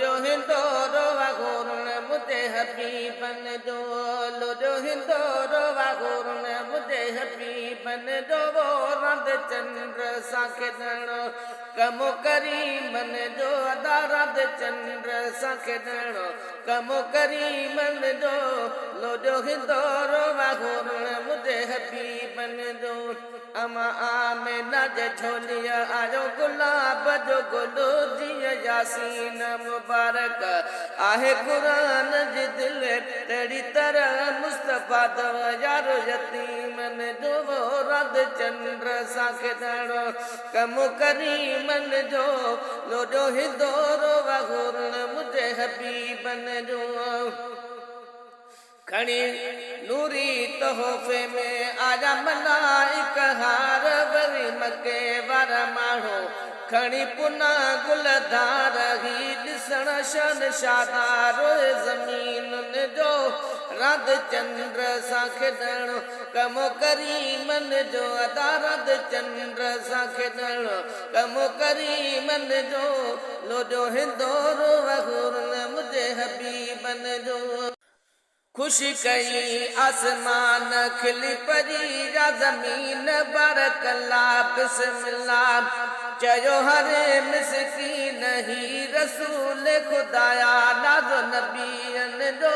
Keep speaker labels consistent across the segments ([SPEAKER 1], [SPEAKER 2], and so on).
[SPEAKER 1] लोॾो हिंदोरो वागुरुन मुझे हबीबन जो लोॾो हिंदोरो वागुरुन मुझे हबीबन जो वो रंद चंद्र सां खेॾणो कमु करीमन जो अदा रंद चंद्र सां खेॾणो कमु करीमन जो लोॾो हिंदोरो वागुरुन मुझे हबीबन जो अमा आमिना जे झोलिया आयो गुलाब जो गुलू जीअं यासीन मुबारक आहे क़ुरान जी दिल तहिड़ी तरह मुस्तफ़ा अथव यारो यतीमन जो वो रंद चंद्र सां खेॾणो कमु करीमन जो लोॾो हिंदोरो वागुरुन मुझे हबीबन जो खणी नूरी तोहफ़े में आजा मलाइक हार वरी मके वारा माण्हू खणी पुना गुलधार ही ॾिसण शन शादारो ज़मीन जो रद चंद्र सां खेॾणो कमु करीमन जो अदा रद चंद्र सां खेॾणो कमु करीमन जो लोॾो हिंदोरो वागुरुन मुझे हबीबन जो खुशी कई आसमान खिली परी या ज़मीन बरकल्ला बिस्मिल्लाह चयो हरे मिस्कीन ही रसूल खुदाया नाज़ो नबीअन जो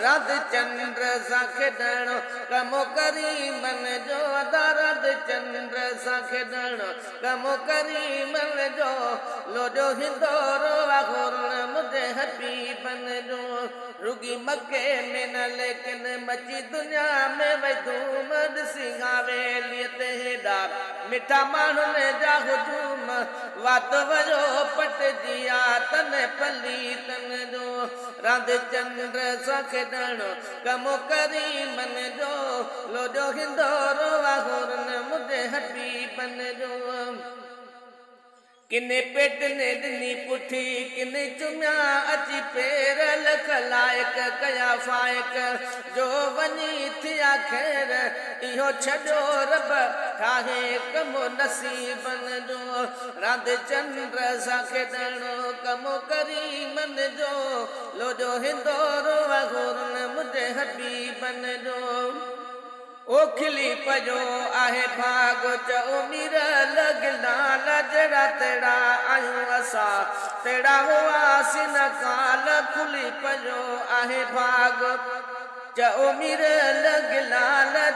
[SPEAKER 1] रद चंद्र सां खेॾणो कमु करीमन जो अदा रद चंद्र सां खेॾणो कमु करीमन जो लोॾो हिंदोरो वागुरुन मुझे हबीबन जो रुगी मके में न लेकिन मची दुनिया में वही धूम ॾिसी हवेलीअ ते हेॾा मिठा माण्हुनि जा हुजूम वात वयो पटजिया तन पलीतन जो रंद चंद्र सां खेॾणो कमु करीमन जो लोॾो हिंदोरो वागुरुन मुझे हबीबन जो किने पेट ने ॾिनी पुठी किने चुमिया अची पेर लख लाइक कया फाइक जो वञी थिया ख़ैर इहो छॾियो रब ठाहे कमु नसीबन जो रंद चंद्र सां खेॾणो कमु करीमन जो लोॾो हिंदोरो वागुरुन मुझे हबीबन जो ओ खिली पयो आहे भाग चओ मीर लॻला जहिड़ा तहिड़ा आहियूं असां तहिड़ा हुआसीं न काल खुली पयो आहे भाग चओ मीर लॻला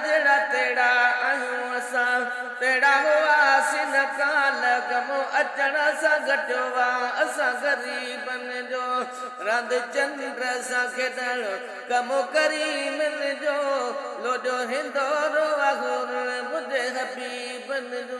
[SPEAKER 1] जहिड़ा तहिड़ा आहियूं असां तहिड़ा हुआसीं न काल गमो अचण सां घटियो आहे असां ग़रीबन जो रंद चंद्र सां खेॾणो कमु करीमन जो लोॾो हिंदोरो वागुरुन मुझे हबीबन जो